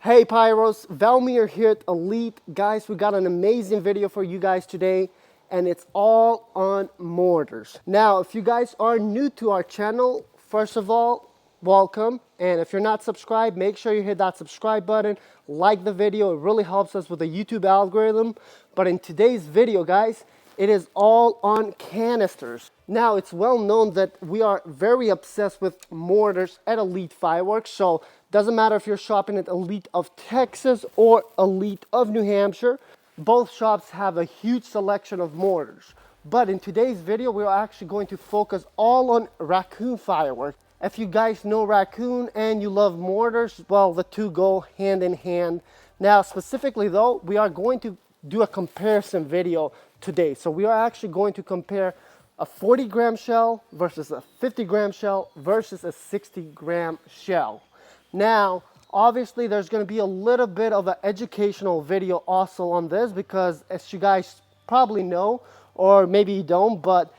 Hey Pyros, 𝗬𝗲 here at Elite. Guys, we got an amazing video for you guys today, and it's all on mortars. Now, if you guys are new to our channel, first of all, welcome. And if you're not subscribed, make sure you hit that subscribe button, like the video. It really helps us with the YouTube algorithm. But in today's video, guys, it is all on canisters. Now, it's well known that we are very obsessed with mortars at Elite Fireworks. So doesn't matter if you're shopping at Elite of Texas or Elite of New Hampshire. Both shops have a huge selection of mortars. But in today's video, we're actually going to focus all on Raccoon Fireworks. If you guys know Raccoon and you love mortars, well, the two go hand in hand. Now, specifically though, we are going to do a comparison video today. So we are actually going to compare a 40-gram shell versus a 50-gram shell versus a 60-gram shell. Now, obviously, there's going to be a little bit of an educational video also on this because, as you guys probably know, or maybe you don't, but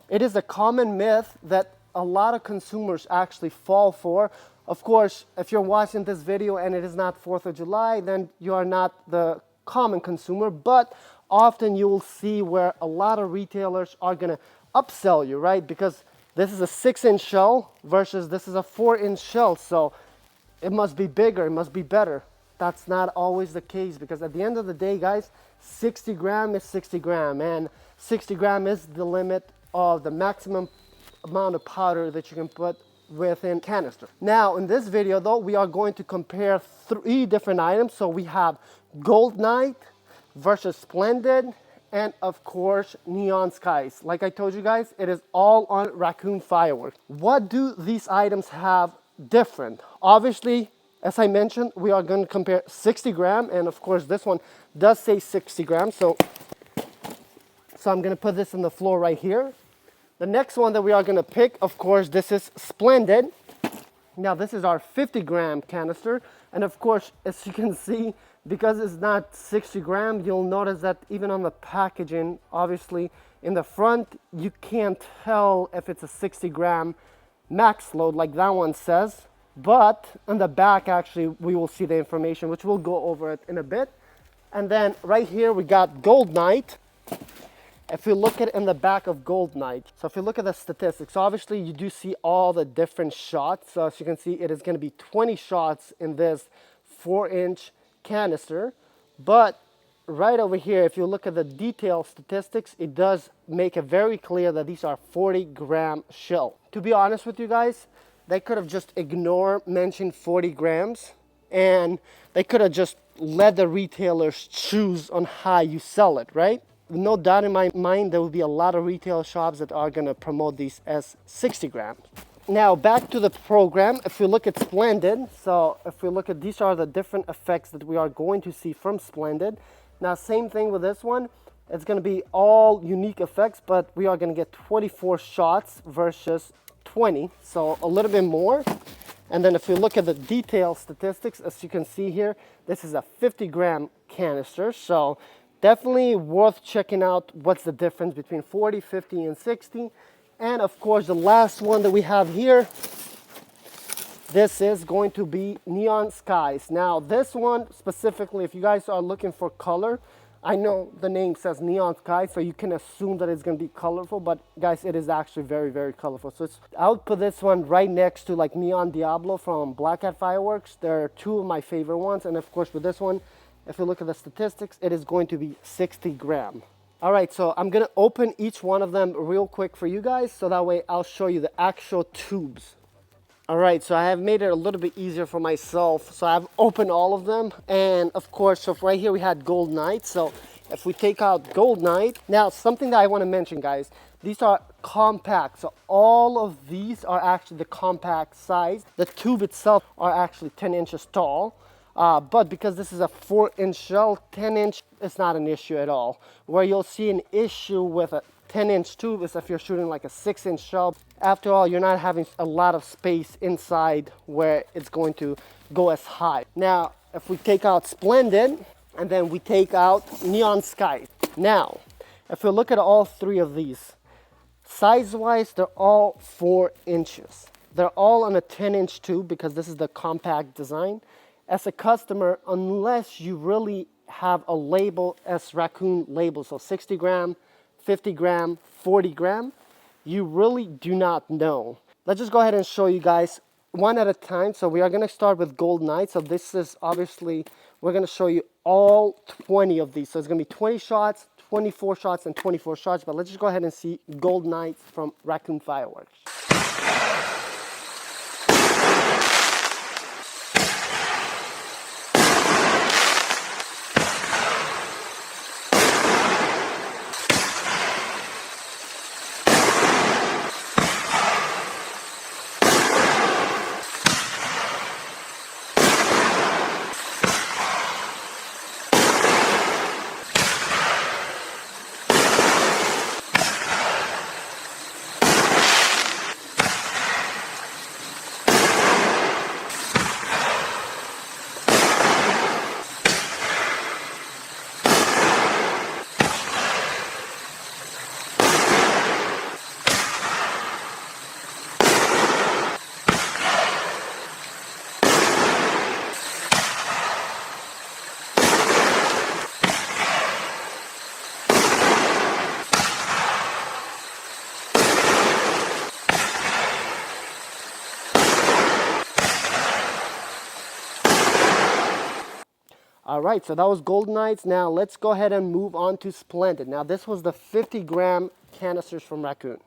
it is a common myth that a lot of consumers actually fall for. Of course, if you're watching this video and it is not 4th of July, then you are not the common consumer, but often you will see where a lot of retailers are going to upsell you, right? Because this is a 6-inch shell versus this is a 4-inch shell. So it must be bigger, it must be better. That's not always the case because at the end of the day, guys, 60 gram is 60 gram and 60 gram is the limit of the maximum amount of powder that you can put within canister. Now, in this video though, we are going to compare 3 different items. So we have Gold Night versus Splendid and of course Neon Skies. Like I told you guys, it is all on Raccoon Fireworks. What do these items have different? Obviously, as I mentioned, we are going to compare 60 gram, and of course this one does say 60 grams, so I'm going to put this on the floor right here. The next one that we are going to pick, of course, this is Splendid. Now this is our 50-gram canister, and of course, as you can see, because it's not 60 gram, you'll notice that even on the packaging, obviously in the front, you can't tell if it's a 60 gram max load like that one says, but on the back actually we will see the information, which we'll go over it in a bit. And then right here we got Gold Night. If you look at it in the back of Gold Night, so if you look at the statistics, obviously you do see all the different shots. So as you can see, it is going to be 20 shots in this 4-inch canister. But right over here, if you look at the detailed statistics, it does make it very clear that these are 40-gram shell. To be honest with you guys, they could have just ignored mentioning 40 grams and they could have just let the retailers choose on how you sell it, right? No doubt in my mind, there will be a lot of retail shops that are going to promote these as 60 grams. Now, back to the program. If we look at Splendid, so if we look at these are the different effects that we are going to see from Splendid. Now, same thing with this one. It's going to be all unique effects, but we are going to get 24 shots versus 20, so a little bit more. And then if you look at the detailed statistics, as you can see here, this is a 50-gram canister, so definitely worth checking out what's the difference between 40, 50, and 60. And of course, the last one that we have here, this is going to be Neon Skies. Now, this one specifically, if you guys are looking for color, I know the name says Neon Skies, so you can assume that it's going to be colorful, but guys, it is actually very, very colorful. So I would put this one right next to like Neon Diablo from Black Hat Fireworks. They're 2 of my favorite ones. And of course, with this one, if you look at the statistics, it is going to be 60 gram. All right, so I'm going to open each one of them real quick for you guys, so that way I'll show you the actual tubes. All right, so I have made it a little bit easier for myself. So I've opened all of them. And of course, so right here we had Gold Night. So if we take out Gold Night, now something that I want to mention, guys, these are compact. So all of these are actually the compact size. The tube itself are actually 10 inches tall. But because this is a 4-inch shell, 10-inch is not an issue at all. Where you'll see an issue with a 10-inch tube is if you're shooting like a 6-inch shell. After all, you're not having a lot of space inside where it's going to go as high. Now, if we take out Splendid and then we take out Neon Skies. Now, if we look at all 3 of these, size-wise, they're all 4 inches. They're all on a 10-inch tube because this is the compact design. as a customer, unless you really have a label as raccoon label, so 60 gram, 50 gram, 40 gram, you really do not know. Let's just go ahead and show you guys one at a time. So we are going to start with Gold Knight. So this is obviously, we're going to show you all 20 of these. So it's going to be 20 shots, 24 shots, and 24 shots. But let's just go ahead and see Gold Knight from Raccoon Fireworks. All right, so that was Gold Knights. Now let's go ahead and move on to Splendid. Now this was the 50 gram canisters from Raccoon.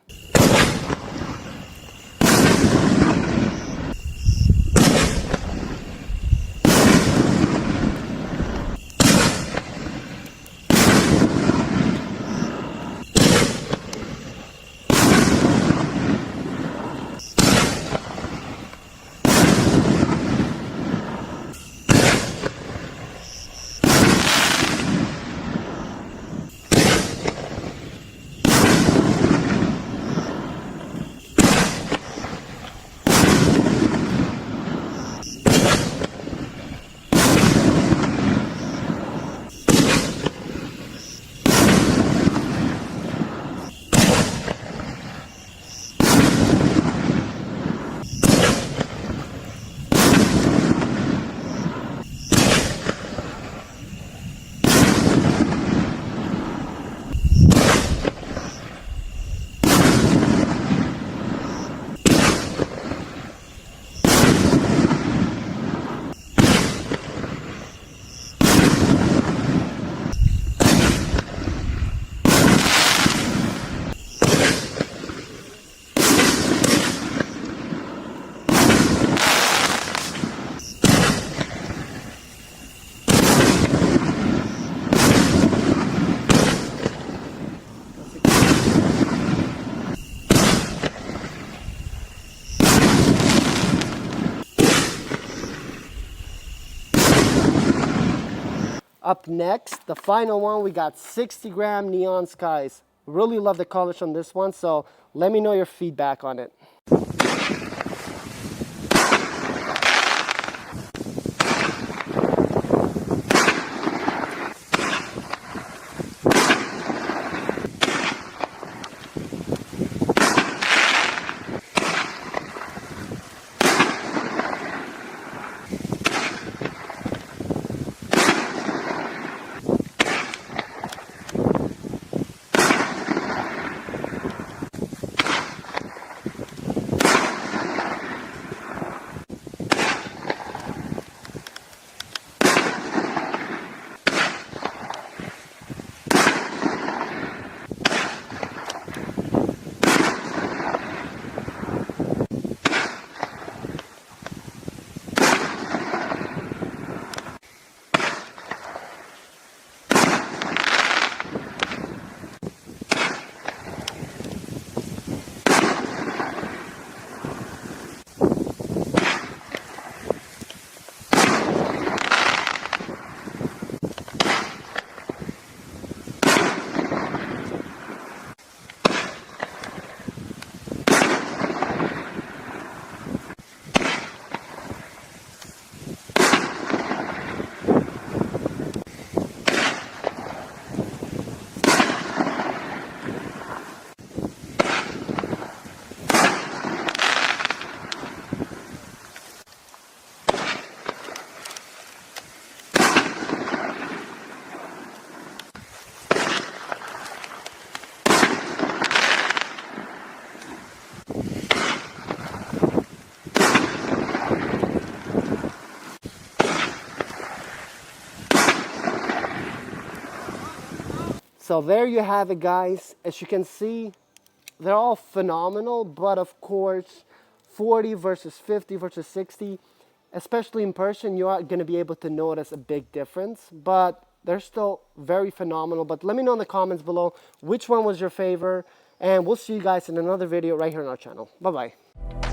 Up next, the final one, we got 60 gram Neon Skies. Really love the colors on this one, so let me know your feedback on it. So there you have it, guys. As you can see, they're all phenomenal, but of course 40 versus 50 versus 60, especially in person, you are going to be able to notice a big difference, but they're still very phenomenal. But let me know in the comments below which one was your favorite, and we'll see you guys in another video right here on our channel. Bye bye.